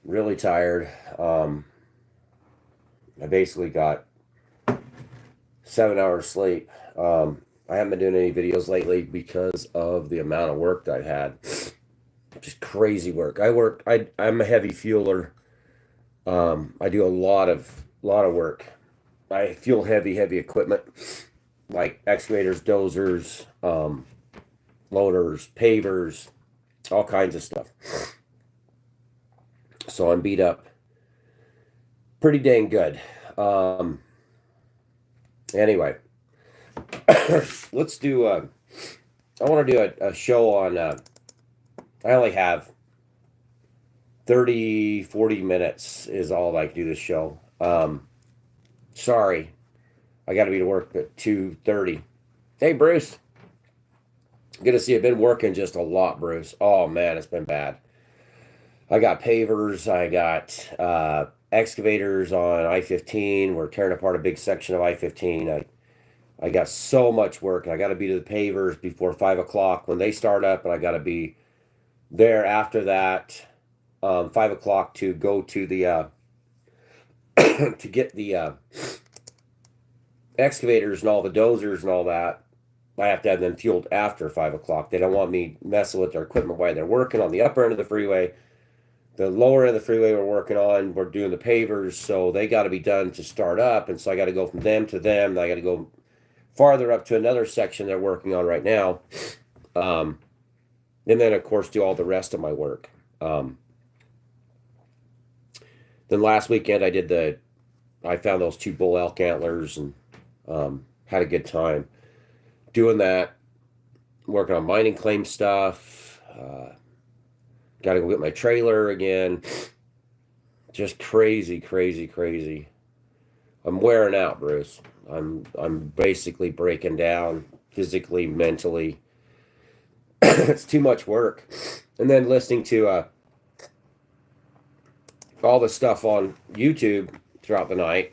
really tired. I basically got 7 hours sleep. I haven't been doing any videos lately because of the amount of work that I've had. Just crazy work. I'm a heavy fueler. I do a lot of work. I fuel heavy equipment like excavators, dozers, loaders, pavers, all kinds of stuff. So I'm beat up pretty dang good. Anyway, let's do. I want to do a show on. I only have 30, 40 minutes is all I can do this show. Sorry, I got to be to work at 2:30. Hey, Bruce. Good to see you. I've been working just a lot, Bruce. Oh man, it's been bad. I got pavers. I got excavators on I-15. We're tearing apart a big section of I-15. I got so much work, and I got to be to the pavers before 5 o'clock when they start up, and I got to be there after that, 5 o'clock to go to the to get the excavators and all the dozers and all that. I have to have them fueled after 5 o'clock. They don't want me messing with their equipment while they're working on the upper end of the freeway. The lower end of the freeway we're working on, we're doing the pavers, so they got to be done to start up, and so I got to go from them to them. And I got to go farther up to another section they're working on right now, and then of course do all the rest of my work. Then last weekend I found those two bull elk antlers and had a good time doing that, working on mining claim stuff. Got to go get my trailer again. Just crazy, crazy, crazy. I'm wearing out, Bruce. I'm basically breaking down physically, mentally. It's too much work. And then listening to all the stuff on YouTube throughout the night.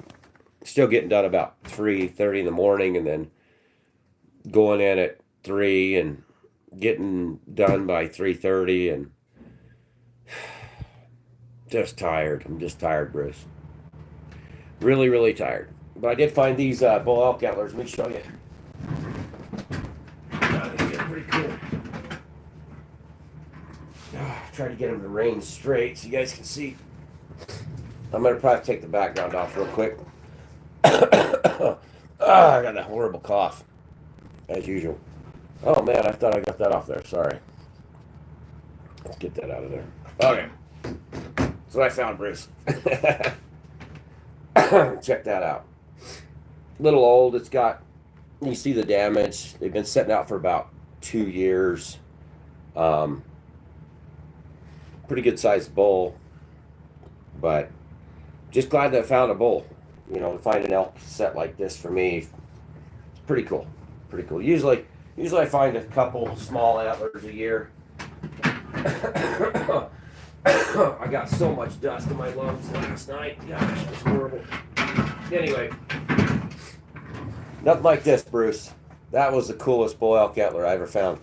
Still getting done about 3:30 in the morning, and then going in at 3 and getting done by 3:30, and just tired. I'm just tired, Bruce. Really, really tired. But I did find these bull elk antlers. Let me show you. These are pretty cool. Try to get them to range straight so you guys can see. I'm going to probably take the background off real quick. I got a horrible cough, as usual. Oh man, I thought I got that off there. Sorry. Let's get that out of there. Okay. That's what I found, Bruce. Check that out. Little old. It's got, you see the damage. They've been setting out for about 2 years. Pretty good sized bull. But just glad that I found a bull. You know, to find an elk set like this for me, it's pretty cool. Pretty cool. Usually I find a couple small antlers a year. I got so much dust in my lungs last night. Gosh, it was horrible. Anyway, nothing like this, Bruce. That was the coolest bull elk antler I ever found.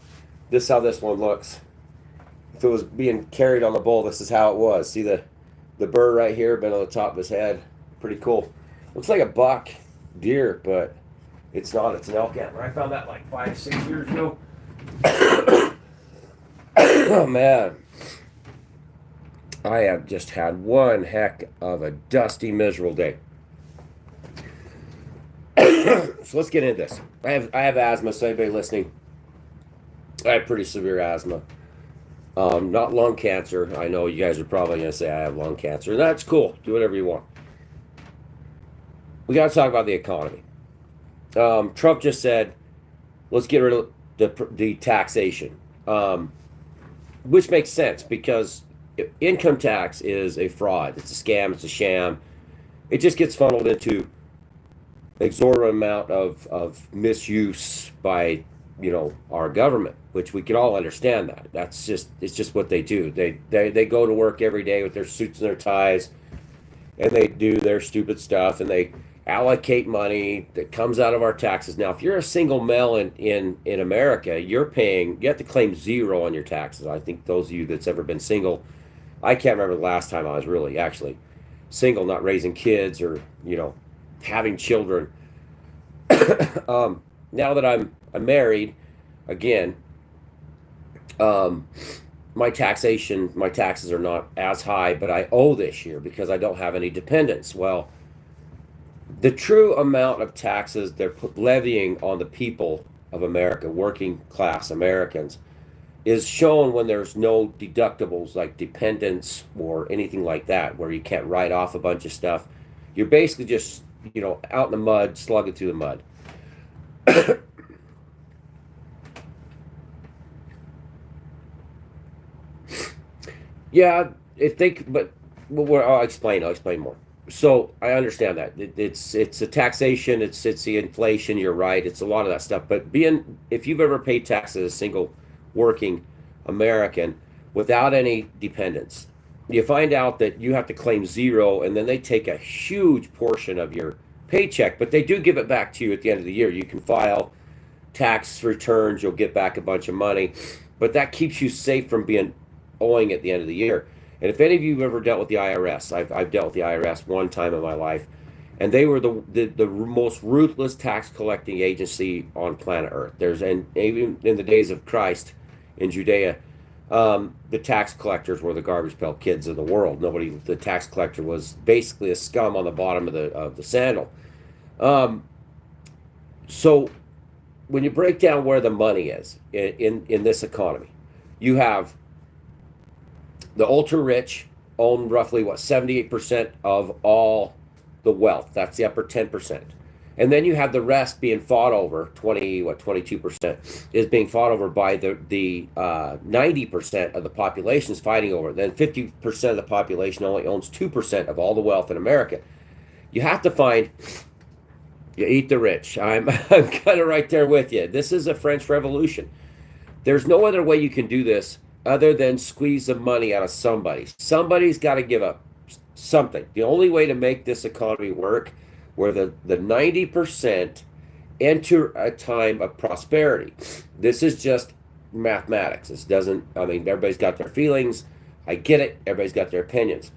This is how this one looks. If it was being carried on the bull, this is how it was. See the burr right here, been on the top of his head. Pretty cool. Looks like a buck deer, but it's not. It's an elk antler. I found that like 5-6 years ago. Oh man, I have just had one heck of a dusty, miserable day. So let's get into this. I have asthma. So anybody listening, I have pretty severe asthma. Not lung cancer. I know you guys are probably going to say I have lung cancer. That's cool. Do whatever you want. We got to talk about the economy. Trump just said, let's get rid of the taxation, which makes sense because income tax is a fraud. It's a scam. It's a sham. It just gets funneled into exorbitant amount of misuse by our government, which we can all understand that. It's just what they do. They go to work every day with their suits and their ties, and they do their stupid stuff, and they allocate money that comes out of our taxes. Now, if you're a single male in America, you have to claim zero on your taxes. I think those of you that's ever been single I can't remember the last time I was really actually single, not raising kids or having children. Now that I'm married again, um, my taxes are not as high, but I owe this year because I don't have any dependents. Well, the true amount of taxes they're levying on the people of America, working class Americans, is shown when there's no deductibles like dependents or anything like that, where you can't write off a bunch of stuff. You're basically just, out in the mud, slugging through the mud. Yeah, if they, but I'll explain. I'll explain more. So I understand that it's a taxation. It's the inflation. You're right. It's a lot of that stuff. But if you've ever paid taxes as a single working American without any dependents, you find out that you have to claim zero, and then they take a huge portion of your paycheck. But they do give it back to you at the end of the year. You can file tax returns. You'll get back a bunch of money, but that keeps you safe from being owing at the end of the year. And if any of you have ever dealt with the IRS, I've dealt with the IRS one time in my life, and they were the most ruthless tax collecting agency on planet Earth. And even in the days of Christ in Judea, the tax collectors were the garbage pail kids of the world. The tax collector was basically a scum on the bottom of the sandal. Um, so when you break down where the money is in this economy, you have the ultra rich own roughly 78% of all the wealth. That's the upper 10%. And then you have the rest being fought over, 22% is being fought over by the 90% of the population is fighting over it. Then 50% of the population only owns 2% of all the wealth in America. You have to find, you eat the rich. I'm kind of right there with you. This is a French Revolution. There's no other way you can do this other than squeeze the money out of somebody. Somebody's got to give up something. The only way to make this economy work, where the 90% enter a time of prosperity. This is just mathematics. This doesn't, everybody's got their feelings. I get it. Everybody's got their opinions.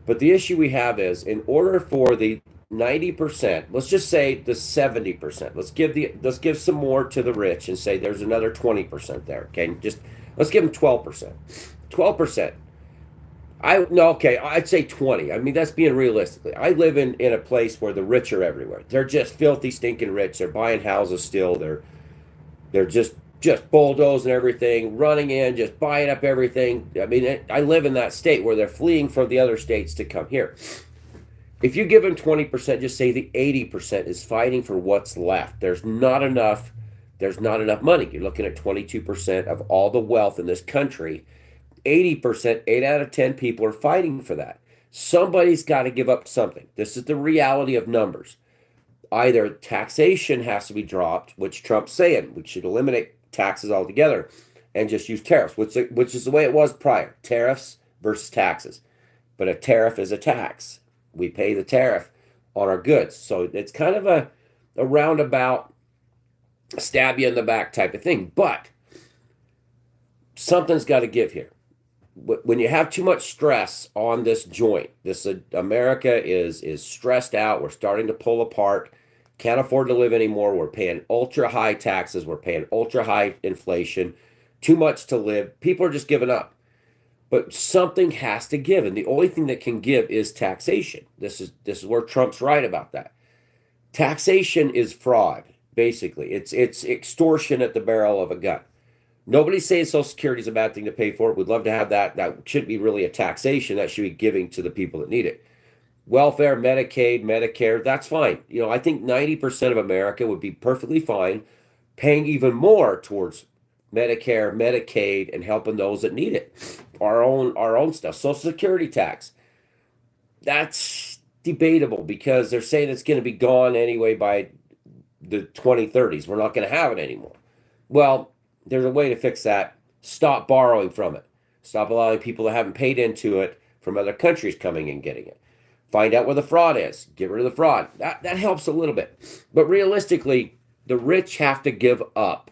But the issue we have is, in order for the 90%, let's just say the 70%, let's give some more to the rich and say there's another 20% there. Okay, let's give them 12%. 12%. I'd say 20. That's being realistic. I live in a place where the rich are everywhere. They're just filthy, stinking rich. They're buying houses still. They're just bulldozing everything, running in, just buying up everything. I live in that state where they're fleeing from the other states to come here. If you give them 20%, just say the 80% is fighting for what's left. There's not enough money. You're looking at 22% of all the wealth in this country. 80%, 8 out of 10 people are fighting for that. Somebody's got to give up something. This is the reality of numbers. Either taxation has to be dropped, which Trump's saying we should eliminate taxes altogether and just use tariffs, which is the way it was prior. Tariffs versus taxes. But a tariff is a tax. We pay the tariff on our goods. So it's kind of a roundabout, stab you in the back type of thing. But something's got to give here. When you have too much stress on this joint, America is stressed out. We're starting to pull apart. Can't afford to live anymore. We're paying ultra high taxes. We're paying ultra high inflation. Too much to live. People are just giving up. But something has to give, and the only thing that can give is taxation. This is where Trump's right about that. Taxation is fraud, basically. It's extortion at the barrel of a gun. Nobody's saying Social Security is a bad thing to pay for. We'd love to have that. That shouldn't be really a taxation. That should be giving to the people that need it. Welfare, Medicaid, Medicare, that's fine. I think 90% of America would be perfectly fine paying even more towards Medicare, Medicaid, and helping those that need it. Our own stuff. Social Security tax. That's debatable because they're saying it's going to be gone anyway by the 2030s. We're not going to have it anymore. Well, there's a way to fix that. Stop borrowing from it. Stop allowing people that haven't paid into it from other countries coming and getting it. Find out where the fraud is. Get rid of the fraud. That helps a little bit. But realistically, the rich have to give up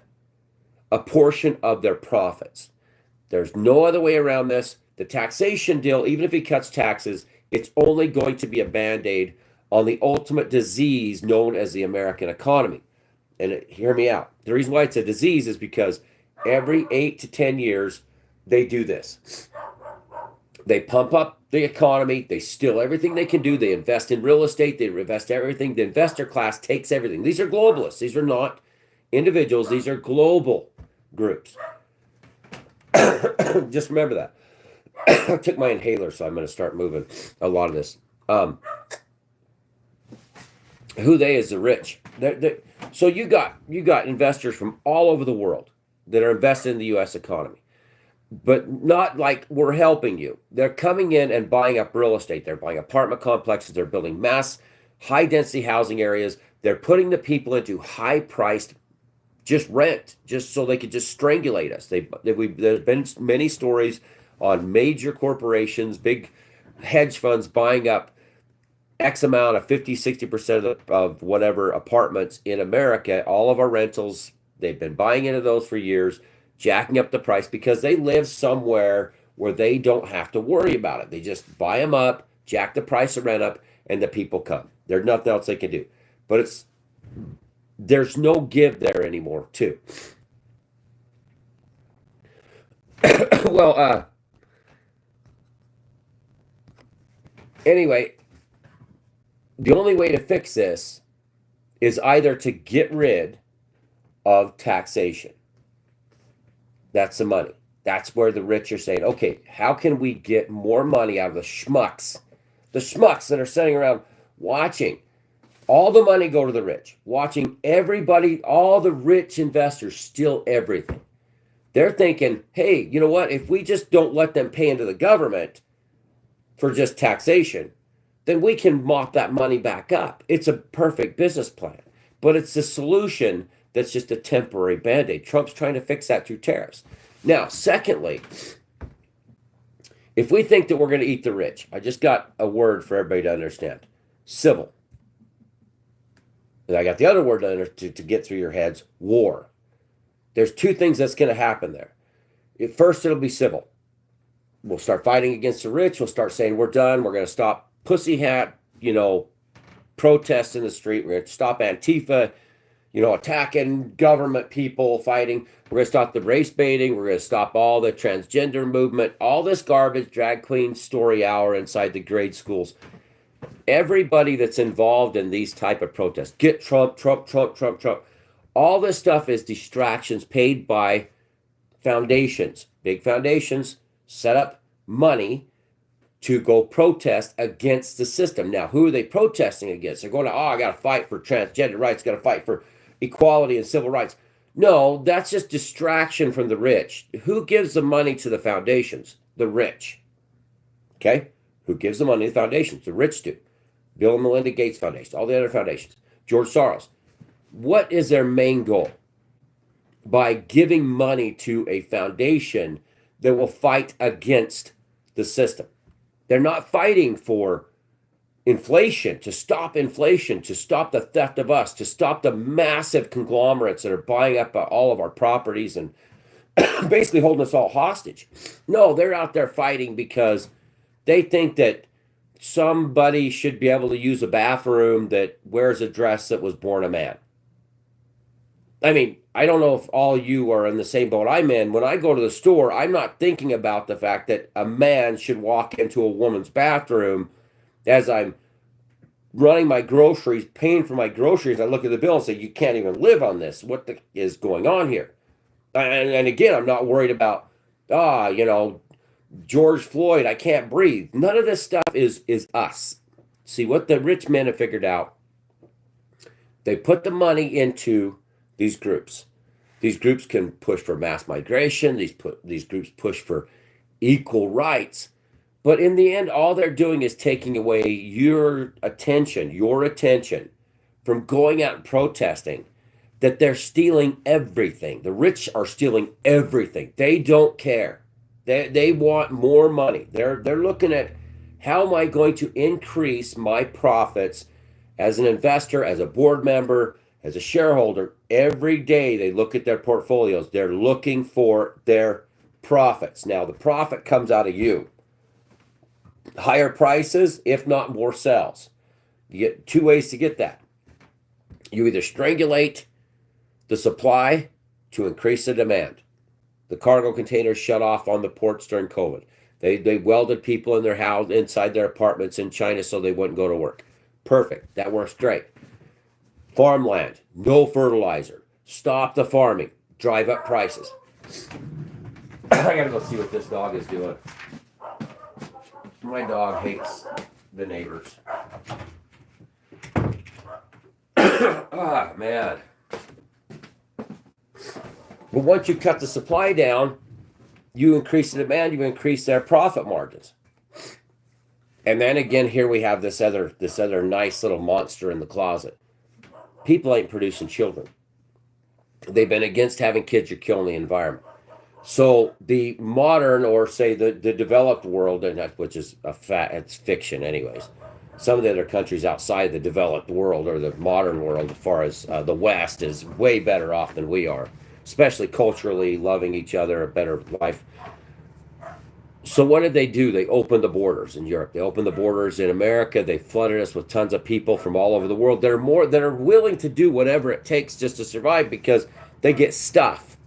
a portion of their profits. There's no other way around this. The taxation deal, even if he cuts taxes, it's only going to be a band-aid on the ultimate disease known as the American economy. And hear me out. The reason why it's a disease is because every 8 to 10 years, they do this. They pump up the economy. They steal everything they can do. They invest in real estate. They invest everything. The investor class takes everything. These are globalists. These are not individuals. These are global groups. Just remember that. I took my inhaler, so I'm going to start moving a lot of this. Who they is the rich. So you got investors from all over the world that are invested in the U.S. economy, but not like we're helping you. They're coming in and buying up real estate. They're buying apartment complexes. They're building mass, high-density housing areas. They're putting the people into high-priced just rent, just so they could just strangulate us. There's been many stories on major corporations, big hedge funds buying up X amount of 50, 60% of whatever apartments in America, all of our rentals, they've been buying into those for years, jacking up the price because they live somewhere where they don't have to worry about it. They just buy them up, jack the price of rent up, and the people come. There's nothing else they can do. But there's no give there anymore, too. Well, anyway, the only way to fix this is either to get rid of taxation. That's the money. That's where the rich are saying, okay, how can we get more money out of the schmucks that are sitting around watching all the money go to the rich, watching everybody, all the rich investors steal everything. They're thinking, hey, you know what? If we just don't let them pay into the government for just taxation, then we can mop that money back up. It's a perfect business plan, but it's a solution that's just a temporary band-aid. Trump's trying to fix that through tariffs. Now, secondly, if we think that we're going to eat the rich, I just got a word for everybody to understand. Civil. And I got the other word to get through your heads, war. There's two things that's going to happen there. First, it'll be civil. We'll start fighting against the rich. We'll start saying we're done. We're going to stop pussy hat, protests in the street. We're going to stop Antifa, attacking government people, fighting. We're going to stop the race baiting. We're going to stop all the transgender movement, all this garbage, drag queen story hour inside the grade schools. Everybody that's involved in these type of protests, get Trump, Trump, Trump, Trump, Trump. All this stuff is distractions paid by foundations. Big foundations set up money to go protest against the system. Now, who are they protesting against? They're going I got to fight for transgender rights, got to fight for equality and civil rights. No, that's just distraction from the rich. Who gives the money to the foundations? The rich. Okay? Who gives the money to the foundations? The rich do. Bill and Melinda Gates Foundation, all the other foundations. George Soros. What is their main goal? By giving money to a foundation that will fight against the system. They're not fighting for inflation, to stop the theft of us, to stop the massive conglomerates that are buying up all of our properties and basically holding us all hostage. No, they're out there fighting because they think that somebody should be able to use a bathroom that wears a dress that was born a man. I mean, I don't know if all you are in the same boat I'm in. When I go to the store, I'm not thinking about the fact that a man should walk into a woman's bathroom as I'm running my groceries, paying for my groceries. I look at the bill and say, you can't even live on this. What is going on here? And again, I'm not worried about, George Floyd, I can't breathe. None of this stuff is us. See, what the rich men have figured out, they put the money into these groups. These groups can push for mass migration. These groups push for equal rights. But in the end, all they're doing is taking away your attention from going out and protesting, that they're stealing everything. The rich are stealing everything. They don't care. They want more money. They're looking at, how am I going to increase my profits as an investor, as a board member, as a shareholder? Every day they look at their portfolios. They're looking for their profits. Now, the profit comes out of you. Higher prices, if not more sales. You get two ways to get that. You either strangulate the supply to increase the demand. The cargo containers shut off on the ports during COVID. They welded people in their house, inside their apartments in China so they wouldn't go to work. Perfect. That works great. Farmland, no fertilizer. Stop the farming. Drive up prices. I gotta go see what this dog is doing. My dog hates the neighbors. Ah, man. But once you cut the supply down, you increase the demand, you increase their profit margins. And then again, here we have this other nice little monster in the closet. People ain't producing children. They've been against having kids. You're killing the environment. So the modern, or say the developed world, and that, which is it's fiction anyways. Some of the other countries outside the developed world or the modern world, as far as the West, is way better off than we are, especially culturally, loving each other, a better life. So what did they do? They opened the borders in Europe. They opened the borders in America. They flooded us with tons of people from all over the world that are willing to do whatever it takes just to survive because they get stuff.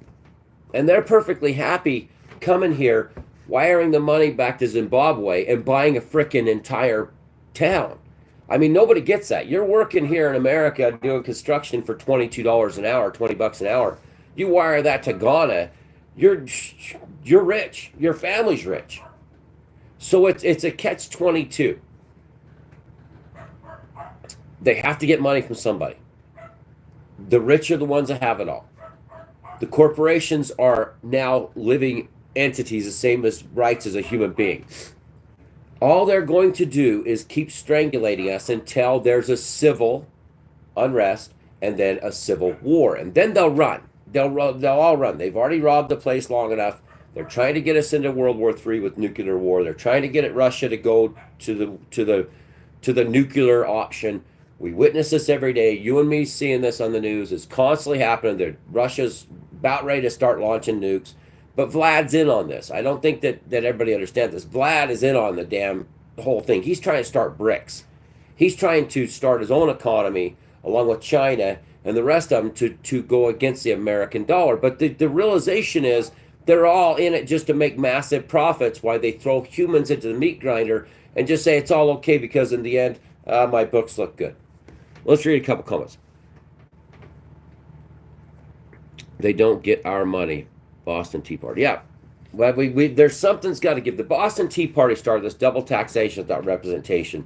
And they're perfectly happy coming here, wiring the money back to Zimbabwe and buying a frickin' entire town. I mean, nobody gets that. You're working here in America doing construction for $22 an hour, $20 an hour. You wire that to Ghana, you're rich. Your family's rich. So it's a catch-22. They have to get money from somebody. The rich are the ones that have it all. The corporations are now living entities, the same as rights as a human being. All they're going to do is keep strangulating us until there's a civil unrest and then a civil war. And then they'll run. They'll all run. They've already robbed the place long enough. They're trying to get us into World War III with nuclear war. They're trying to get Russia to go to the nuclear option. We witness this every day. You and me seeing this on the news. It's constantly happening. Russia's about ready to start launching nukes. But Vlad's in on this. I don't think that everybody understands this. Vlad is in on the damn whole thing. He's trying to start BRICS. He's trying to start his own economy along with China and the rest of them to go against the American dollar. But the realization is they're all in it just to make massive profits while they throw humans into the meat grinder and just say it's all okay because in the end, my books look good. Let's read a couple comments. They don't get our money. Boston Tea Party. Yeah. Well, there's something's got to give. The Boston Tea Party started this double taxation without representation.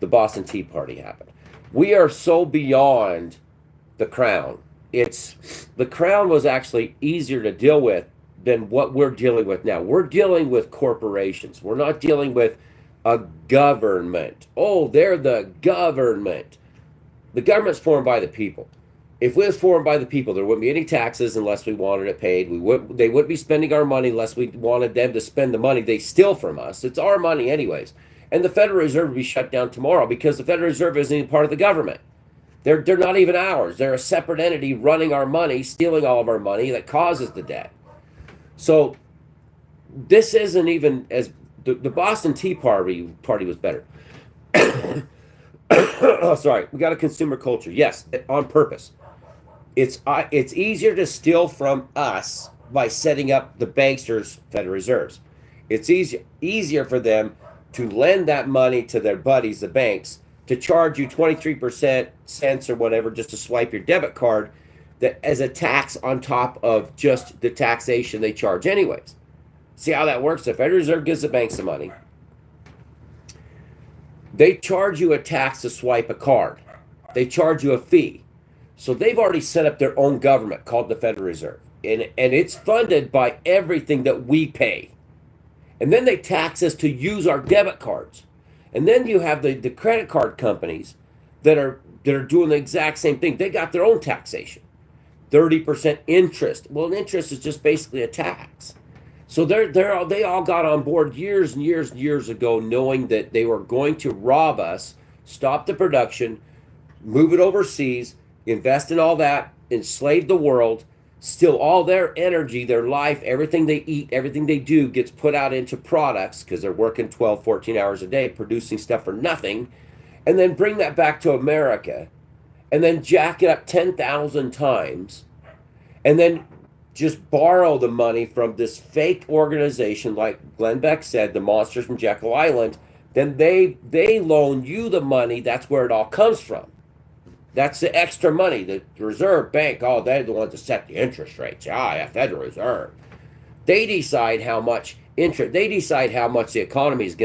The Boston Tea Party happened. We are so beyond the crown. The crown was actually easier to deal with than what we're dealing with now. We're dealing with corporations. We're not dealing with a government. Oh, they're the government. The government's formed by the people. If it was formed by the people, there wouldn't be any taxes unless we wanted it paid. They wouldn't be spending our money unless we wanted them to spend the money they steal from us. It's our money anyways. And the Federal Reserve would be shut down tomorrow because the Federal Reserve isn't even part of the government. They're not even ours. They're a separate entity running our money, stealing all of our money that causes the debt. So this isn't even as the Boston Tea Party was better. Oh, sorry. We got a consumer culture. Yes, on purpose. It's easier to steal from us by setting up the banksters' Federal Reserves. It's easier for them to lend that money to their buddies, the banks, to charge you 23% cents or whatever just to swipe your debit card that as a tax on top of just the taxation they charge anyways. See how that works? The Federal Reserve gives the banks the money. They charge you a tax to swipe a card. They charge you a fee. So they've already set up their own government called the Federal Reserve. And it's funded by everything that we pay. And then they tax us to use our debit cards. And then you have the credit card companies that are doing the exact same thing. They got their own taxation. 30% interest. Well, interest is just basically a tax. So they all got on board years and years and years ago knowing that they were going to rob us, stop the production, move it overseas, invest in all that, enslave the world, Still, all their energy, their life, everything they eat, everything they do gets put out into products because they're working 12, 14 hours a day producing stuff for nothing, and then bring that back to America and then jack it up 10,000 times and then just borrow the money from this fake organization, like Glenn Beck said, the monsters from Jekyll Island. Then they loan you the money. That's where it all comes from. That's the extra money. The Reserve Bank, oh, they're the ones that set the interest rates. Yeah, Federal Reserve. They decide how much interest. They decide how much the economy is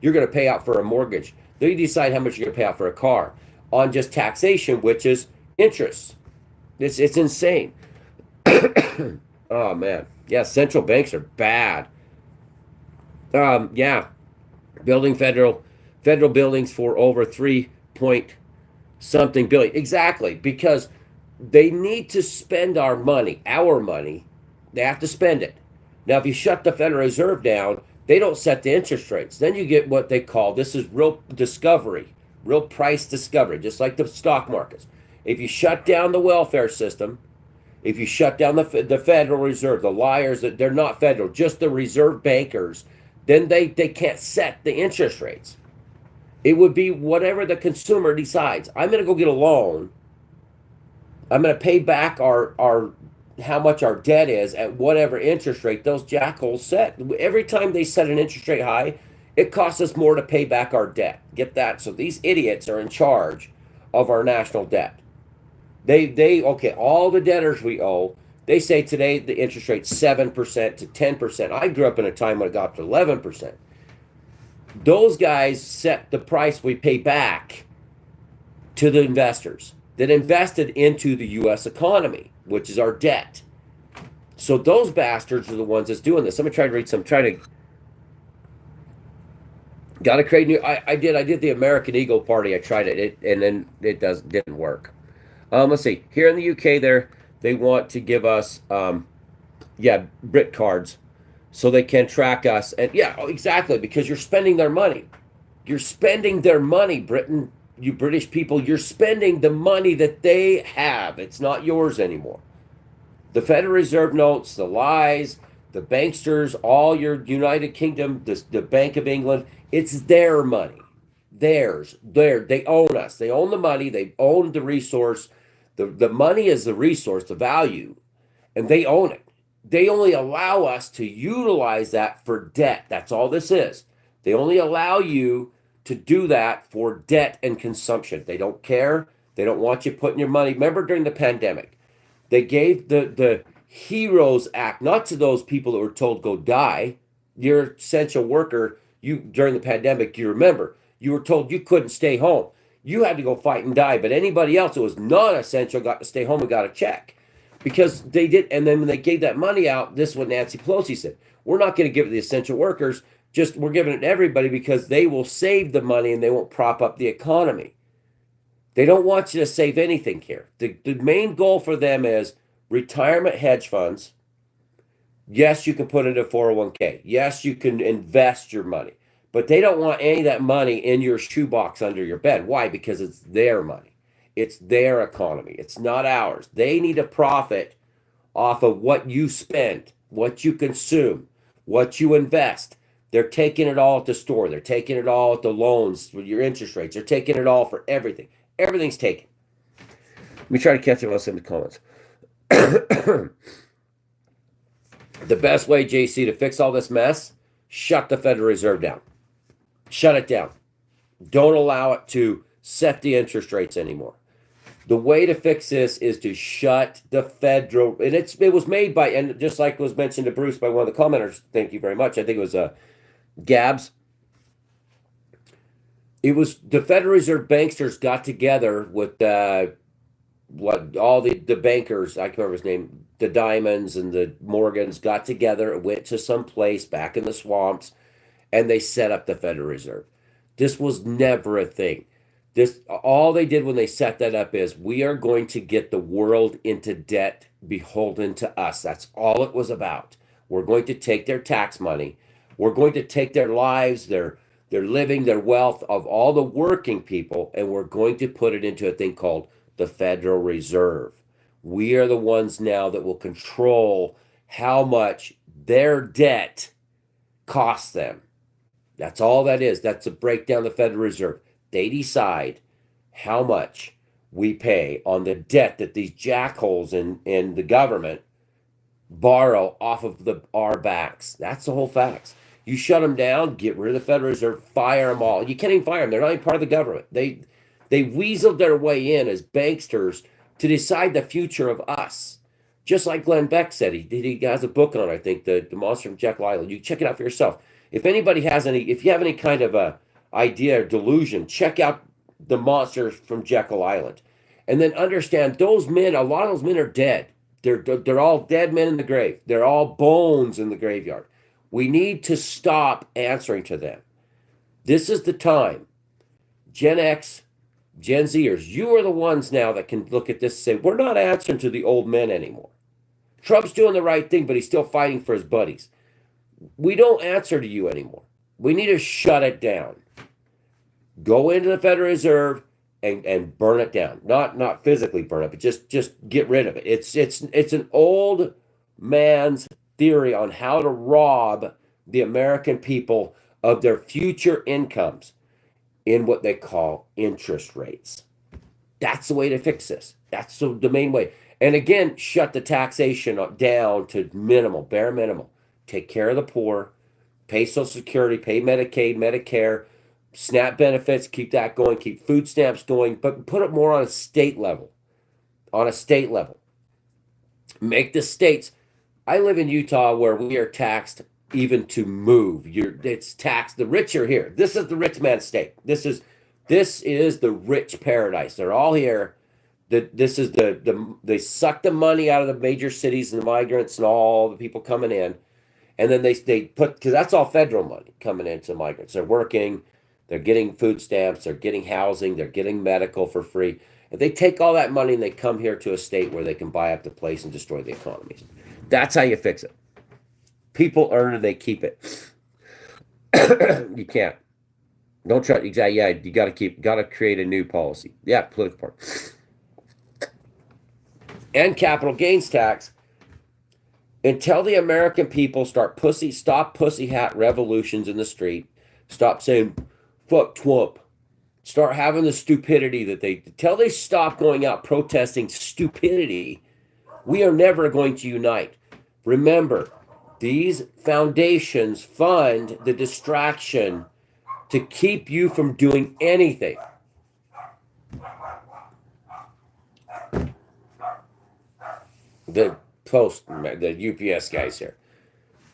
you're gonna pay out for a mortgage. They decide how much you're gonna pay out for a car on just taxation, which is interest. It's insane. Oh man, yeah. Central banks are bad. Yeah, building federal buildings for over 3 point something billion. Exactly, because they need to spend our money, They have to spend it. Now, if you shut the Federal Reserve down, they don't set the interest rates. Then you get what they call, this is real discovery, real price discovery, just like the stock markets. If you shut down the welfare system, if you shut down the Federal Reserve, the liars that they're not federal, just the reserve bankers, then they can't set the interest rates. It would be whatever the consumer decides. I'm going to go get a loan. I'm going to pay back our how much our debt is at whatever interest rate those jackals set. Every time they set an interest rate high, it costs us more to pay back our debt. Get that? So these idiots are in charge of our national debt. They okay, all the debtors we owe, they say today the interest rate's 7% to 10%. I grew up in a time when it got to 11%. Those guys set the price we pay back to the investors that invested into the U.S. economy, which is our debt. So those bastards are the ones that's doing this. I'm gonna try to read some. Gotta create new. I did the American Eagle Party. I tried it, and then it didn't work. Let's see. Here in the UK, they want to give us Brit cards, so they can track us. And yeah, exactly, because you're spending their money. You're spending their money, Britain. You British people, you're spending the money that they have. It's not yours anymore. The Federal Reserve notes, the lies, the banksters, all your United Kingdom, the Bank of England, it's their money. Theirs. They own us. They own the money. They own the resource. The money is the resource, the value, and they own it. They only allow us to utilize that for debt. That's all this is. They only allow you to do that for debt and consumption. They don't care. They don't want you putting your money. Remember during the pandemic, they gave the Heroes Act, not to those people that were told go die. You're an essential worker. You during the pandemic, you remember, you were told you couldn't stay home. You had to go fight and die. But anybody else that was non-essential got to stay home and got a check. Because they did, and then when they gave that money out, this is what Nancy Pelosi said. We're not going to give it to the essential workers. Just we're giving it to everybody because they will save the money and they won't prop up the economy. They don't want you to save anything here. The main goal for them is retirement hedge funds. Yes, you can put it in a 401k. Yes, you can invest your money. But they don't want any of that money in your shoebox under your bed. Why? Because it's their money. It's their economy. It's not ours. They need a profit off of what you spend, what you consume, what you invest. They're taking it all at the store. They're taking it all at the loans with your interest rates. They're taking it all for everything. Everything's taken. Let me try to catch it in the comments. The best way, JC, to fix all this mess, shut the Federal Reserve down. Shut it down. Don't allow it to set the interest rates anymore. The way to fix this is to shut the federal, and it was made by, and just like was mentioned to Bruce by one of the commenters, thank you very much. I think it was Gabs. It was the Federal Reserve banksters got together with all the bankers, I can't remember his name, the Diamonds and the Morgans got together, went to some place back in the swamps, and they set up the Federal Reserve. This was never a thing. All they did when they set that up is we are going to get the world into debt beholden to us. That's all it was about. We're going to take their tax money. We're going to take their lives, their living, their wealth of all the working people, and we're going to put it into a thing called the Federal Reserve, We are the ones now that will control how much their debt costs them. That's all that is. That's a breakdown of the Federal Reserve. They decide how much we pay on the debt that these jackholes in the government borrow off of our backs. That's the whole facts. You shut them down, get rid of the Federal Reserve, fire them all. You can't even fire them. They're not even part of the government. They weaseled their way in as banksters to decide the future of us. Just like Glenn Beck said, he has a book on it, I think, the Monster from Jekyll Island. You can check it out for yourself. If anybody has if you have any kind of a idea or delusion, check out the Monster from Jekyll Island. And then understand those men, a lot of those men are dead. They're all dead men in the grave. They're all bones in the graveyard. We need to stop answering to them. This is the time. Gen X, Gen Zers, you are the ones now that can look at this and say, we're not answering to the old men anymore. Trump's doing the right thing, but he's still fighting for his buddies. We don't answer to you anymore. We need to shut it down. Go into the Federal Reserve and burn it down. Not physically burn it, but just get rid of it. It's an old man's theory on how to rob the American people of their future incomes in what they call interest rates. That's the way to fix this. That's the main way. And again, shut the taxation down to minimal, bare minimal. Take care of the poor, pay Social Security, pay Medicaid, Medicare, SNAP benefits, keep that going, keep food stamps going, but put it more on a state level. On a state level. Make the states. I live in Utah where we are taxed even to move. It's taxed. The rich are here. This is the rich man's state. This is the rich paradise. They're all here. This is they suck the money out of the major cities and the migrants and all the people coming in. And then they put, because that's all federal money coming into migrants. They're working, they're getting food stamps, they're getting housing, they're getting medical for free. And they take all that money and they come here to a state where they can buy up the place and destroy the economies. That's how you fix it. People earn it, they keep it. You can't. Don't try. Exactly. Yeah, you got to create a new policy. Yeah, political party. And capital gains tax. Until the American people stop pussy hat revolutions in the street, stop saying fuck Trump, start having the stupidity until they stop going out protesting stupidity, we are never going to unite. Remember, these foundations fund the distraction to keep you from doing anything. The UPS guys here.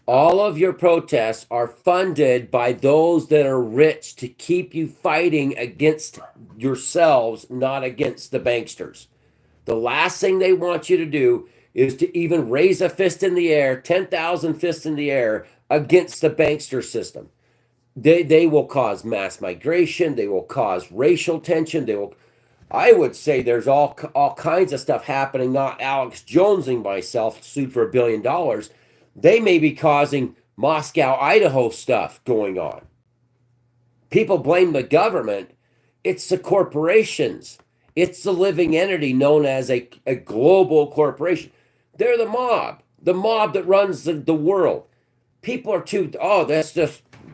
All of your protests are funded by those that are rich to keep you fighting against yourselves, not against the banksters. The last thing they want you to do is to even raise a fist in the air, 10,000 fists in the air against the bankster system. They will cause mass migration. They will cause racial tension. I would say there's all kinds of stuff happening, not Alex Jonesing myself, sued for $1 billion. They may be causing Moscow, Idaho stuff going on. People blame the government. It's the corporations. It's the living entity known as a global corporation. They're the mob that runs the world. People are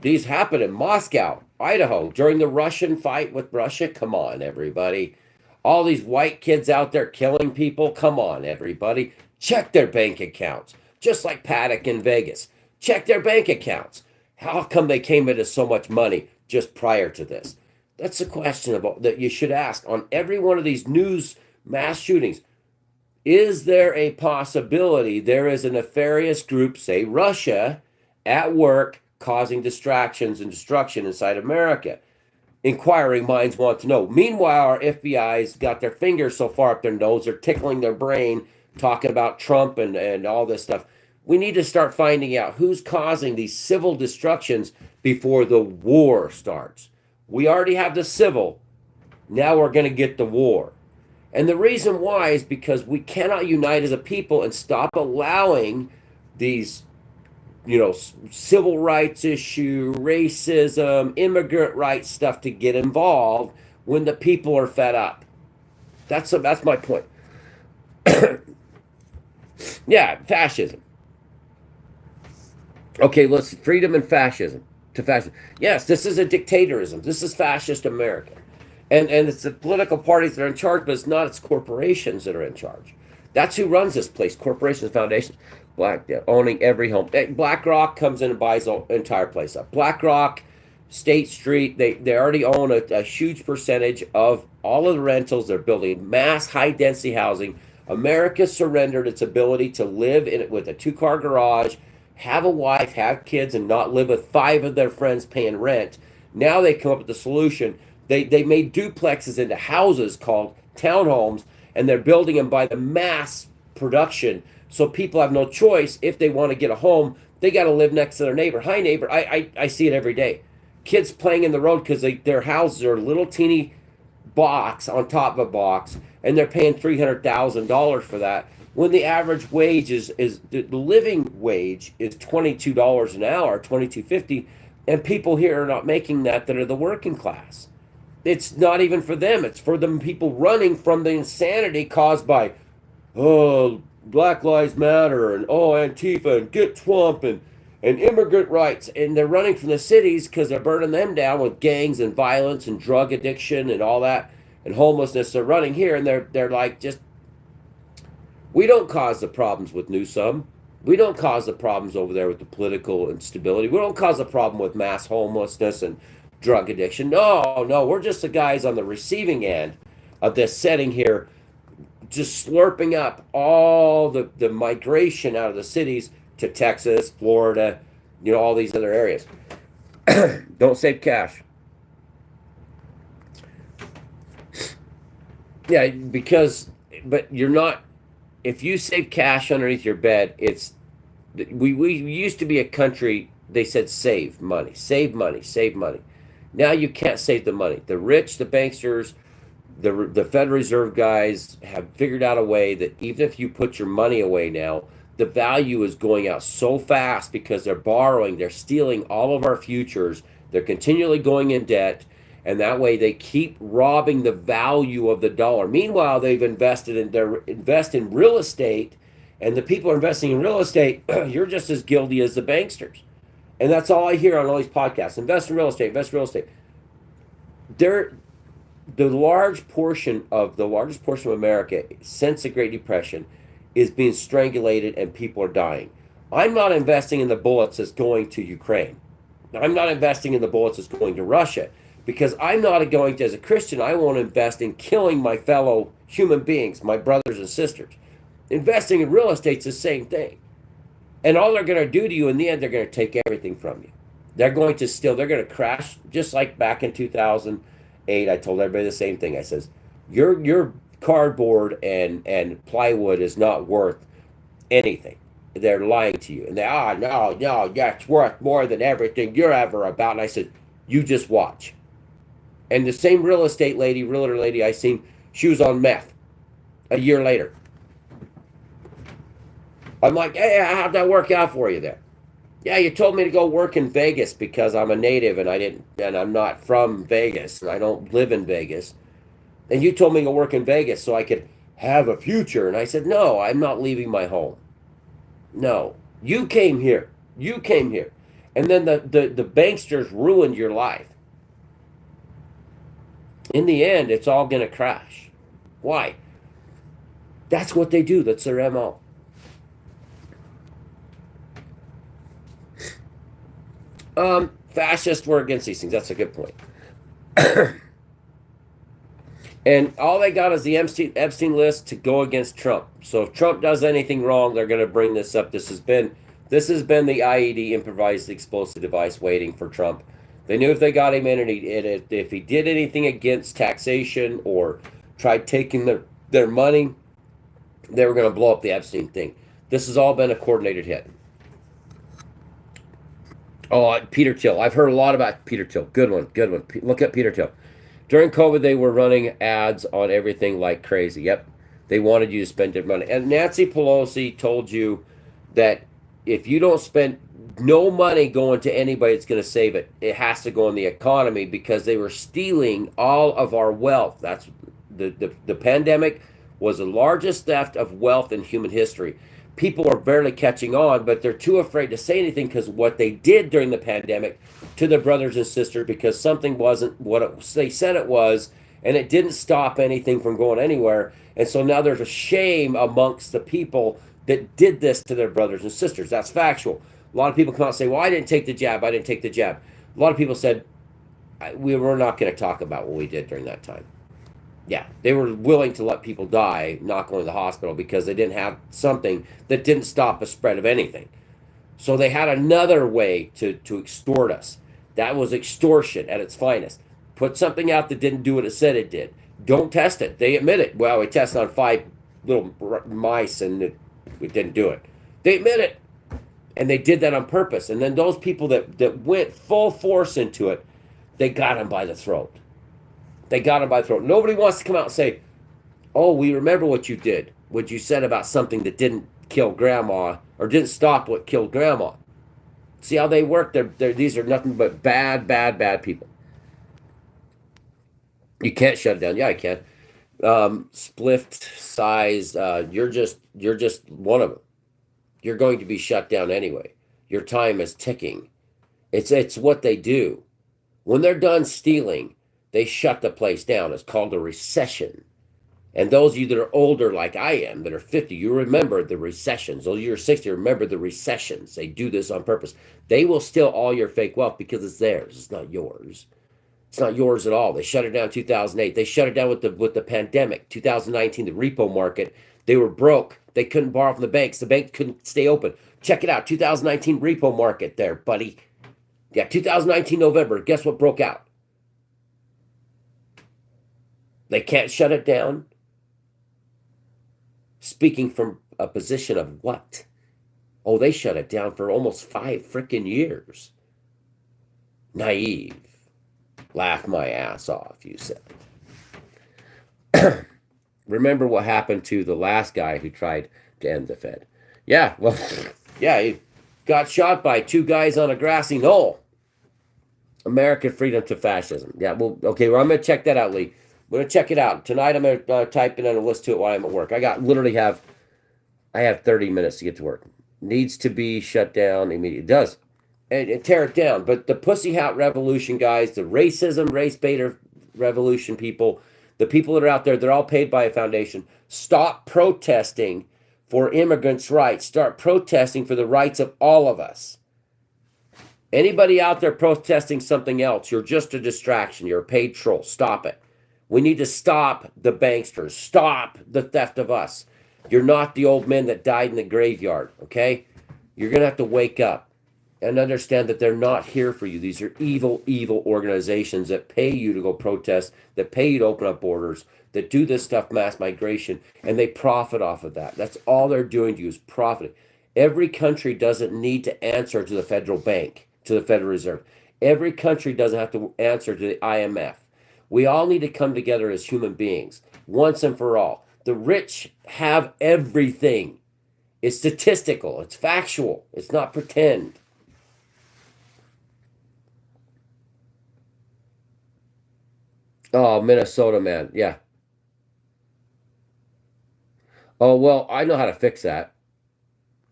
these happened in Moscow, Idaho, during the Russian fight with Russia. Come on, everybody. All these white kids out there killing people. Come on, everybody. Check their bank accounts. Just like Paddock in Vegas. Check their bank accounts. How come they came into so much money just prior to this? That's a question that you should ask on every one of these news mass shootings. Is there a possibility there is a nefarious group, say Russia, at work causing distractions and destruction inside America? Inquiring minds want to know. Meanwhile, our FBI's got their fingers so far up their nose, they're tickling their brain, talking about Trump and all this stuff. We need to start finding out who's causing these civil destructions before the war starts. We already have the civil. Now we're going to get the war. And the reason why is because we cannot unite as a people and stop allowing these civil rights issue, racism, immigrant rights stuff to get involved when the people are fed up. That's my point. Yeah, fascism. Okay, let's freedom and fascism to fascism. Yes, this is a dictatorism. This is fascist America. And it's the political parties that are in charge, but it's not, it's corporations that are in charge. That's who runs this place, corporations, foundations. Black owning every home. BlackRock comes in and buys the entire place up. BlackRock, State Street, they already own a huge percentage of all of the rentals. They're building mass high density housing. America surrendered its ability to live in it with a two-car garage, have a wife, have kids, and not live with five of their friends paying rent. Now they come up with the solution. They made duplexes into houses called townhomes, and they're building them by the mass production. So people have no choice. If they want to get a home, they got to live next to their neighbor. Hi, neighbor. I see it every day. Kids playing in the road because their houses are a little teeny box on top of a box, and they're paying $300,000 for that. When the average wage is the living wage is $22 an hour, 22.50, and people here are not making that are the working class. It's not even for them. It's for the people running from the insanity caused by, oh, Black Lives Matter and oh, Antifa and get Trump and immigrant rights. And they're running from the cities because they're burning them down with gangs and violence and drug addiction and all that and homelessness. They're running here and they're like, just, we don't cause the problems with Newsom. We don't cause the problems over there with the political instability. We don't cause the problem with mass homelessness and drug addiction. No, no, we're just the guys on the receiving end of this setting here, just slurping up all the migration out of the cities to Texas, Florida, all these other areas. Don't save cash. Yeah, but you're not, if you save cash underneath your bed, we used to be a country, they said save money, save money, save money. Now you can't save the money. The rich, the banksters, the Federal Reserve guys have figured out a way that even if you put your money away now, the value is going out so fast because they're borrowing, they're stealing all of our futures, they're continually going in debt, and that way they keep robbing the value of the dollar. Meanwhile, they've invest in real estate, and the people investing in real estate, you're just as guilty as the banksters. And that's all I hear on all these podcasts. Invest in real estate, invest in real estate. The largest portion of America since the Great Depression is being strangulated and people are dying. I'm not investing in the bullets that's going to Ukraine. I'm not investing in the bullets that's going to Russia because I'm not going to, as a Christian, I won't invest in killing my fellow human beings, my brothers and sisters. Investing in real estate's the same thing. And all they're going to do to you in the end, they're going to take everything from you. They're going to crash, just like back in 2008. I told everybody the same thing. I says, your cardboard and plywood is not worth anything. They're lying to you. And no, that's worth more than everything you're ever about. And I said, you just watch. And the same realtor lady I seen, she was on meth a year later. I'm like, hey, how'd that work out for you there? Yeah, you told me to go work in Vegas because I'm a native and I'm not from Vegas and I don't live in Vegas. And you told me to go work in Vegas so I could have a future. And I said, no, I'm not leaving my home. No, you came here. You came here. And then the banksters ruined your life. In the end, it's all going to crash. Why? That's what they do. That's their MO. Fascists were against these things. That's a good point. And all they got is the Epstein list to go against Trump. So if Trump does anything wrong, they're going to bring this up. This has been the IED, improvised explosive device, waiting for Trump. They knew if they got him in and if he did anything against taxation or tried taking their money, they were going to blow up the Epstein thing. This has all been a coordinated hit. Oh, Peter Thiel. I've heard a lot about Peter Thiel. Good one. Look at Peter Thiel. During COVID, they were running ads on everything like crazy. Yep. They wanted you to spend your money. And Nancy Pelosi told you that if you don't spend no money going to anybody that's going to save it, it has to go in the economy because they were stealing all of our wealth. That's the pandemic was the largest theft of wealth in human history. People are barely catching on, but they're too afraid to say anything because what they did during the pandemic to their brothers and sisters, because something wasn't what they said it was, and it didn't stop anything from going anywhere. And so now there's a shame amongst the people that did this to their brothers and sisters. That's factual. A lot of people come out and say, well, I didn't take the jab. I didn't take the jab. A lot of people said, we were not going to talk about what we did during that time. Yeah, they were willing to let people die, not going to the hospital, because they didn't have something that didn't stop a spread of anything. So they had another way to extort us. That was extortion at its finest. Put something out that didn't do what it said it did. Don't test it. They admit it. Well, we tested on 5 little mice and it didn't do it. They admit it. And they did that on purpose. And then those people that went full force into it, they got them by the throat. They got him by the throat. Nobody wants to come out and say, oh, we remember what you did, what you said about something that didn't kill grandma or didn't stop what killed grandma. See how they work? These are nothing but bad, bad, bad people. You can't shut it down. Yeah, I can. Spliffed size. You're just one of them. You're going to be shut down anyway. Your time is ticking. It's what they do. When they're done stealing, they shut the place down. It's called a recession. And those of you that are older like I am, that are 50, you remember the recessions. Those of you that are 60, remember the recessions. They do this on purpose. They will steal all your fake wealth because it's theirs. It's not yours. It's not yours at all. They shut it down in 2008. They shut it down with the pandemic. 2019, the repo market. They were broke. They couldn't borrow from the banks. The bank couldn't stay open. Check it out. 2019 repo market there, buddy. Yeah, 2019 November. Guess what broke out? They can't shut it down. Speaking from a position of what? Oh, they shut it down for almost 5 freaking years. Naive. Laugh my ass off, you said. Remember what happened to the last guy who tried to end the Fed? Yeah, well, yeah, he got shot by 2 guys on a grassy knoll. American freedom to fascism. Yeah, well, okay, well, I'm going to check that out, Lee. I'm going to check it out. Tonight I'm going to type in and listen to it while I'm at work. I have 30 minutes to get to work. Needs to be shut down immediately. It does. And tear it down. But the pussy hat revolution guys, the racism, race baiter revolution people, the people that are out there, they're all paid by a foundation. Stop protesting for immigrants' rights. Start protesting for the rights of all of us. Anybody out there protesting something else, you're just a distraction. You're a paid troll. Stop it. We need to stop the banksters. Stop the theft of us. You're not the old men that died in the graveyard, okay? You're going to have to wake up and understand that they're not here for you. These are evil, evil organizations that pay you to go protest, that pay you to open up borders, that do this stuff, mass migration, and they profit off of that. That's all they're doing to you is profiting. Every country doesn't need to answer to the federal bank, to the Federal Reserve. Every country doesn't have to answer to the IMF. We all need to come together as human beings, once and for all. The rich have everything. It's statistical. It's factual. It's not pretend. Oh, Minnesota, man. Yeah. Oh, well, I know how to fix that.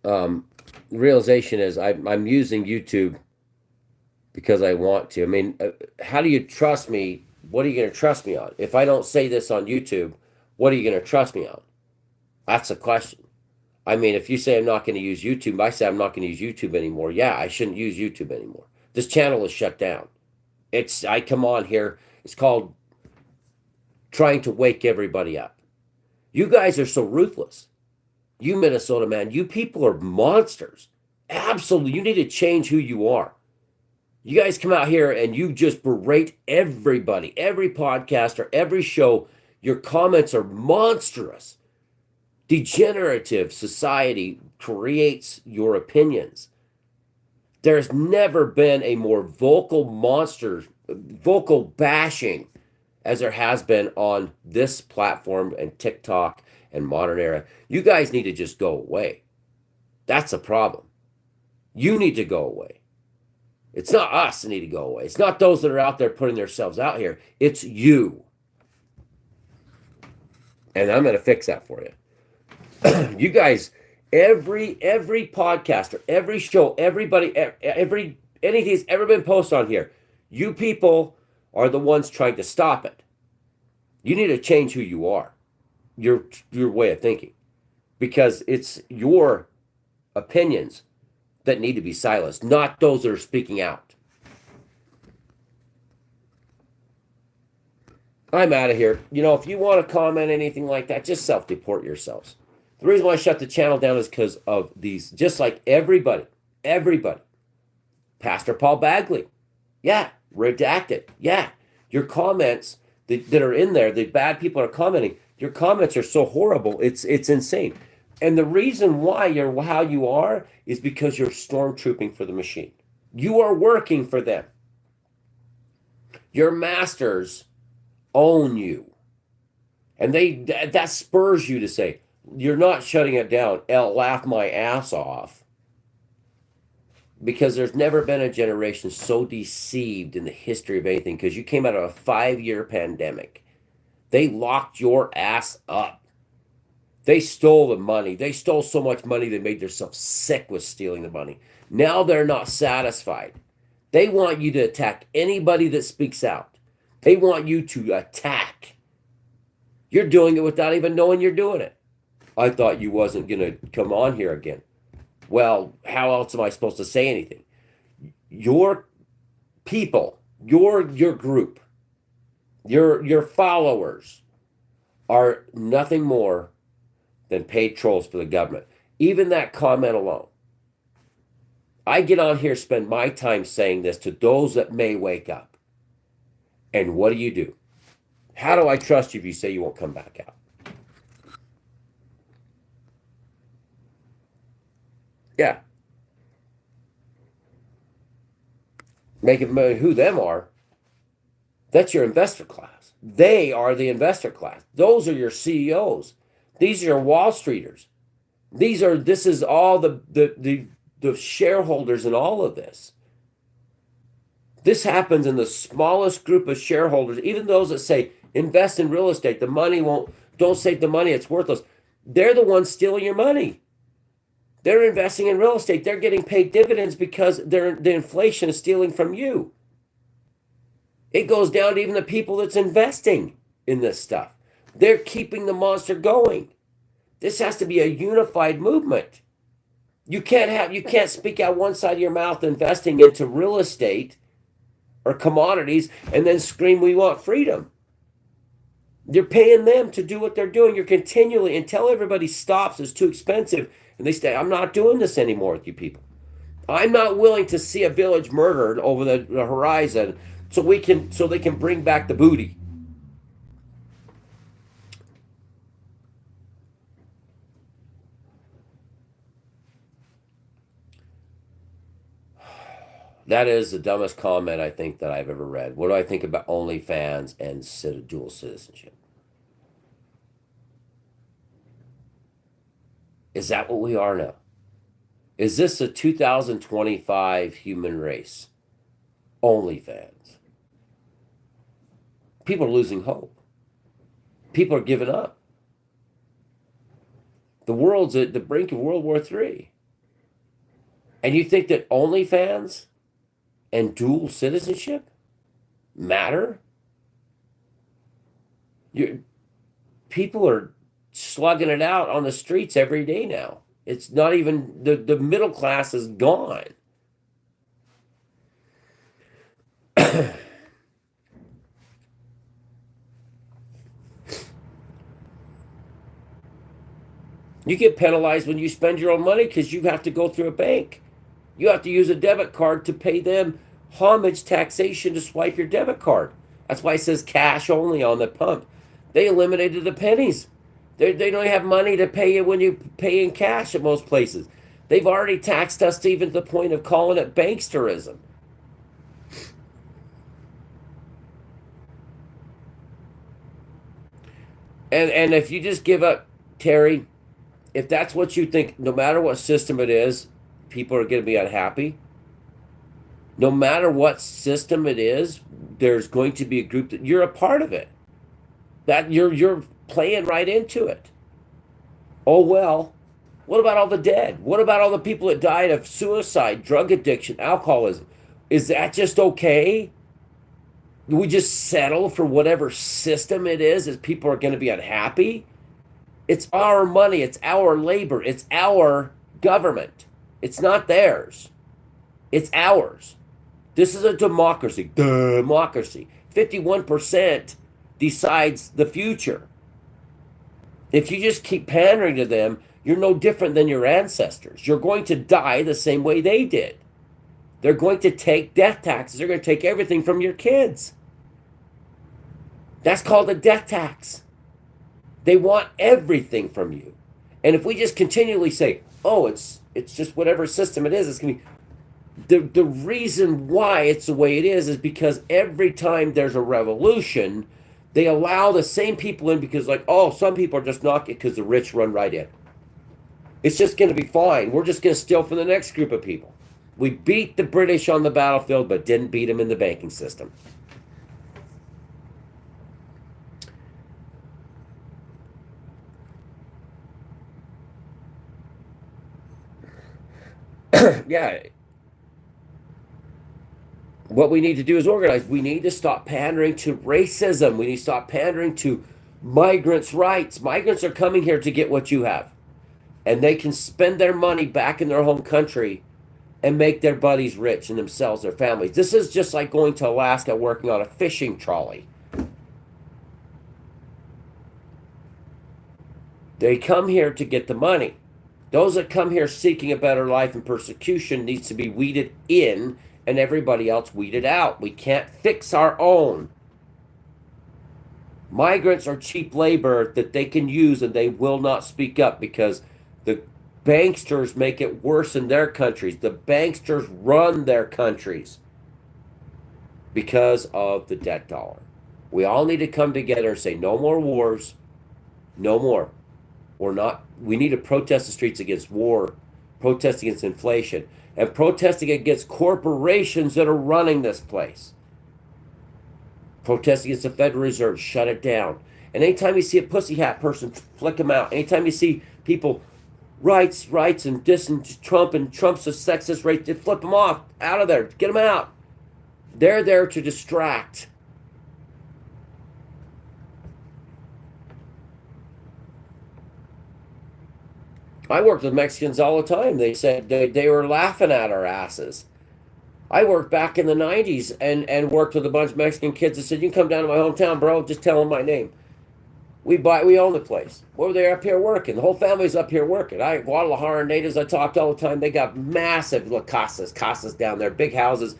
The realization is I'm using YouTube because I want to. I mean, how do you trust me? What are you going to trust me on? If I don't say this on YouTube, what are you going to trust me on? That's the question. I mean, if you say I'm not going to use YouTube, I say I'm not going to use YouTube anymore. Yeah, I shouldn't use YouTube anymore. This channel is shut down. I come on here. It's called trying to wake everybody up. You guys are so ruthless. You Minnesota, man, you people are monsters. Absolutely. You need to change who you are. You guys come out here and you just berate everybody, every podcaster, every show. Your comments are monstrous. Degenerative society creates your opinions. There's never been a more vocal bashing as there has been on this platform and TikTok and modern era. You guys need to just go away. That's a problem. You need to go away. It's not us that need to go away. It's not those that are out there putting themselves out here. It's you. And I'm going to fix that for you. You guys, every podcaster, every show, everybody, every anything that's ever been posted on here, you people are the ones trying to stop it. You need to change who you are, your way of thinking, because it's your opinions that need to be silenced, not those that are speaking out. I'm out of here. You know, if you want to comment anything like that, just self-deport yourselves. The reason why I shut the channel down is because of these, just like everybody. Pastor Paul Bagley, yeah, redacted, yeah. Your comments that are in there, the bad people are commenting, your comments are so horrible, it's insane. And the reason why you're how you are is because you're stormtrooping for the machine. You are working for them. Your masters own you. And that spurs you to say, you're not shutting it down. I'll laugh my ass off. Because there's never been a generation so deceived in the history of anything, because you came out of a 5-year pandemic. They locked your ass up. They stole the money. They stole so much money they made themselves sick with stealing the money. Now they're not satisfied. They want you to attack anybody that speaks out. They want you to attack. You're doing it without even knowing you're doing it. I thought you wasn't going to come on here again. Well, how else am I supposed to say anything? Your people, your group, your followers are nothing more than paid trolls for the government. Even that comment alone. I get on here, spend my time saying this to those that may wake up. And what do? How do I trust you if you say you won't come back out? Yeah. Make it who them are. That's your investor class. They are the investor class. Those are your CEOs. These are your Wall Streeters. This is all the shareholders in all of this. This happens in the smallest group of shareholders, even those that say invest in real estate. The money don't save the money, it's worthless. They're the ones stealing your money. They're investing in real estate. They're getting paid dividends because the inflation is stealing from you. It goes down to even the people that's investing in this stuff. They're keeping the monster going. This has to be a unified movement. You can't speak out one side of your mouth investing into real estate or commodities and then scream we want freedom. You're paying them to do what they're doing. You're continually, until everybody stops, it's too expensive, and they say, I'm not doing this anymore with you people. I'm not willing to see a village murdered over the horizon so they can bring back the booty. That is the dumbest comment I think that I've ever read. What do I think about OnlyFans and dual citizenship? Is that what we are now? Is this a 2025 human race? OnlyFans. People are losing hope. People are giving up. The world's at the brink of World War III. And you think that OnlyFans and dual citizenship matter? People are slugging it out on the streets every day now. It's not even, the middle class is gone. You get penalized when you spend your own money because you have to go through a bank. You have to use a debit card to pay them homage taxation to swipe your debit card. That's why it says cash only on the pump. They eliminated the pennies. They don't have money to pay you when you pay in cash at most places. They've already taxed us to even to the point of calling it banksterism. And if you just give up, Terry, if that's what you think, no matter what system it is, people are going to be unhappy. No matter what system it is, there's going to be a group that you're a part of it. That you're playing right into it. Oh, well, what about all the dead? What about all the people that died of suicide, drug addiction, alcoholism? Is that just okay? Do we just settle for whatever system it is as people are going to be unhappy? It's our money, it's our labor, it's our government. It's not theirs. It's ours. This is a democracy. Democracy. 51% decides the future. If you just keep pandering to them, you're no different than your ancestors. You're going to die the same way they did. They're going to take death taxes. They're going to take everything from your kids. That's called a death tax. They want everything from you. And if we just continually say, oh, it's just whatever system it is, it's going to be. The reason why it's the way it is because every time there's a revolution, they allow the same people in because, like, oh, some people are just not because the rich run right in. It's just going to be fine. We're just going to steal from the next group of people. We beat the British on the battlefield, but didn't beat them in the banking system. Yeah. What we need to do is organize. We need to stop pandering to racism. We need to stop pandering to migrants' rights. Migrants are coming here to get what you have. And they can spend their money back in their home country and make their buddies rich and themselves, their families. This is just like going to Alaska working on a fishing trolley. They come here to get the money. Those that come here seeking a better life and persecution needs to be weeded in and everybody else weeded out. We can't fix our own. Migrants are cheap labor that they can use and they will not speak up because the banksters make it worse in their countries. The banksters run their countries because of the debt dollar. We all need to come together and say no more wars, no more. We need to protest the streets against war, protest against inflation, and protesting against corporations that are running this place. Protest against the Federal Reserve, shut it down. And anytime you see a pussy hat person, flick them out. Anytime you see people rights, and dissing Trump and Trump's a sexist race, just flip them off, out of there, get them out. They're there to distract. I worked with Mexicans all the time. They said they were laughing at our asses. I worked back in the 90s and worked with a bunch of Mexican kids that said, you can come down to my hometown, bro, just tell them my name. We own the place. What were they up here working? The whole family's up here working. Guadalajara natives, I talked all the time. They got massive casas down there, big houses,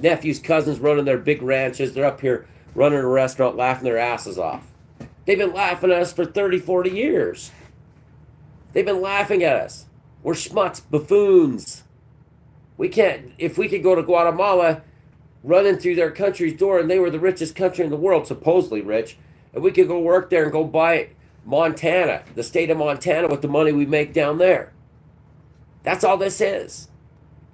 nephews, cousins running their big ranches. They're up here running a restaurant, laughing their asses off. They've been laughing at us for 30, 40 years. They've been laughing at us. We're schmucks, buffoons. If we could go to Guatemala, running through their country's door, and they were the richest country in the world, supposedly rich, and we could go work there and go buy Montana, the state of Montana, with the money we make down there. That's all this is.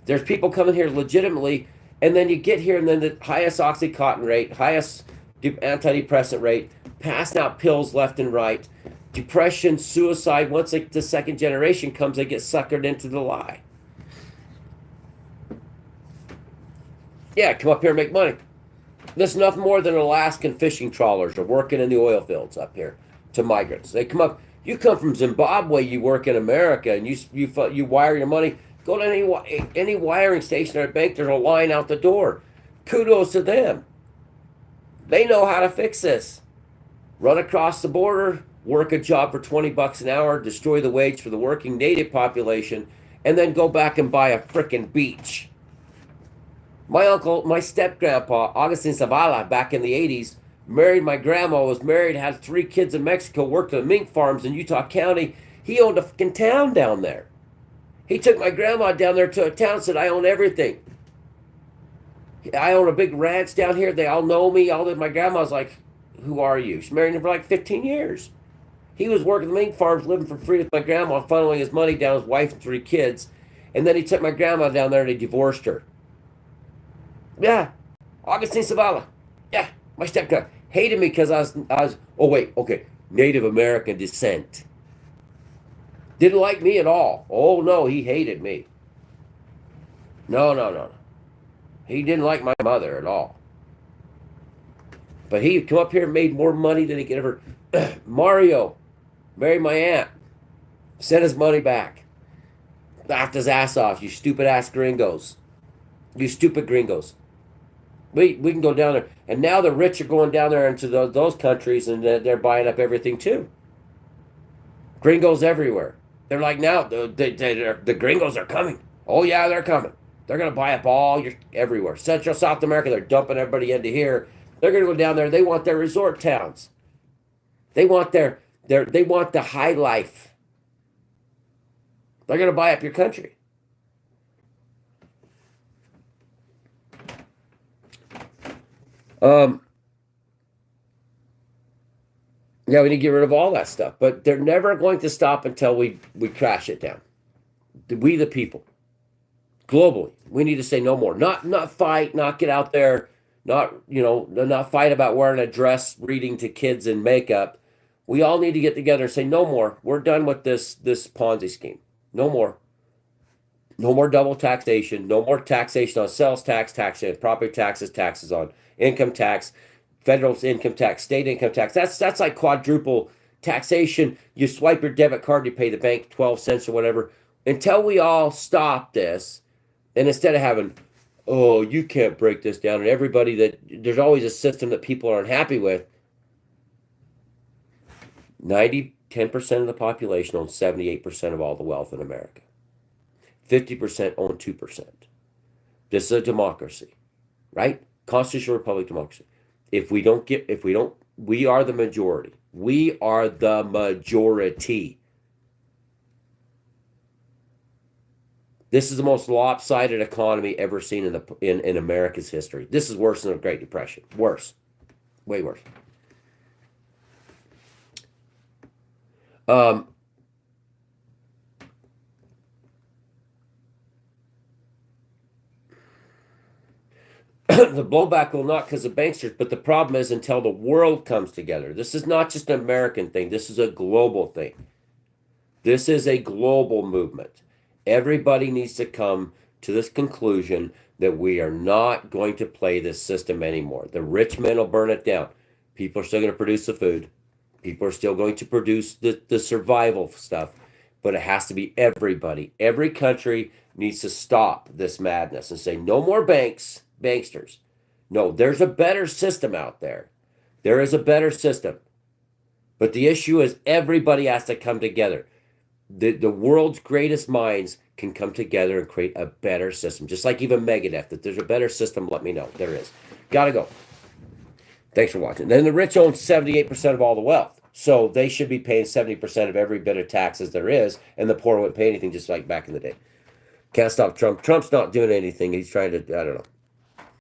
There's people coming here legitimately, and then you get here, and then the highest Oxycontin rate, highest antidepressant rate, passing out pills left and right, depression, suicide. Once the second generation comes, they get suckered into the lie. Yeah, come up here and make money. There's nothing more than Alaskan fishing trawlers are working in the oil fields up here to migrants. They come up. You come from Zimbabwe, you work in America, and you wire your money. Go to any wiring station or bank, there's a line out the door. Kudos to them. They know how to fix this. Run across the border, work a job for $20 an hour, destroy the wage for the working native population, and then go back and buy a frickin' beach. My step-grandpa, Agustin Zavala, back in the 80s, married my grandma, was married, had 3 kids in Mexico, worked at mink farms in Utah County. He owned a fucking town down there. He took my grandma down there to a town, said, I own everything. I own a big ranch down here. They all know me. My grandma's like, who are you? She married him for like 15 years. He was working the mink farms, living for free with my grandma, funneling his money down his wife and 3 kids. And then he took my grandma down there and he divorced her. Yeah, Augustine Zavala. Yeah, my stepdad hated me because I was. Oh wait, okay. Native American descent. Didn't like me at all. Oh no, he hated me. No, no, no. He didn't like my mother at all. But he come up here and made more money than he could ever. Mario, marry my aunt. Send his money back. Laughed his ass off, you stupid ass gringos. You stupid gringos. We can go down there. And now the rich are going down there into those countries and they're buying up everything too. Gringos everywhere. They're like, now, the gringos are coming. Oh, yeah, they're coming. They're going to buy up all your everywhere. Central South America, they're dumping everybody into here. They're going to go down there. They want their resort towns. They want they want the high life. They're going to buy up your country. Yeah, we need to get rid of all that stuff, but they're never going to stop until we crash it down. We the people, globally, we need to say no more. Not fight, not get out there, not fight about wearing a dress, reading to kids in makeup. We all need to get together and say no more. We're done with this Ponzi scheme. No more. No more double taxation. No more taxation on sales tax, taxation, property taxes, taxes on income tax. Federal income tax, state income tax. That's like quadruple taxation. You swipe your debit card, you pay the bank 12 cents or whatever. Until we all stop this, and instead of having, oh, you can't break this down, and everybody there's always a system that people are unhappy with. 10% of the population owns 78% of all the wealth in America. 50% own 2%. This is a democracy, right? Constitutional republic democracy. We are the majority. We are the majority. This is the most lopsided economy ever seen in America's history. This is worse than the Great Depression. Worse. Way worse. The blowback will not because of banksters, but the problem is until the world comes together. This is not just an American thing. This is a global thing. This is a global movement. Everybody needs to come to this conclusion that we are not going to play this system anymore. The rich men will burn it down. People are still going to produce the food. People are still going to produce the survival stuff, but it has to be everybody. Every country needs to stop this madness and say, no more banksters. No, there's a better system out there. There is a better system. But the issue is everybody has to come together. The world's greatest minds can come together and create a better system. Just like even Megadeth. If there's a better system, let me know. There is. Gotta go. Thanks for watching. Then the rich own 78% of all the wealth. So they should be paying 70% of every bit of taxes there is, and the poor wouldn't pay anything, just like back in the day. Can't stop Trump. Trump's not doing anything. He's trying to, I don't know.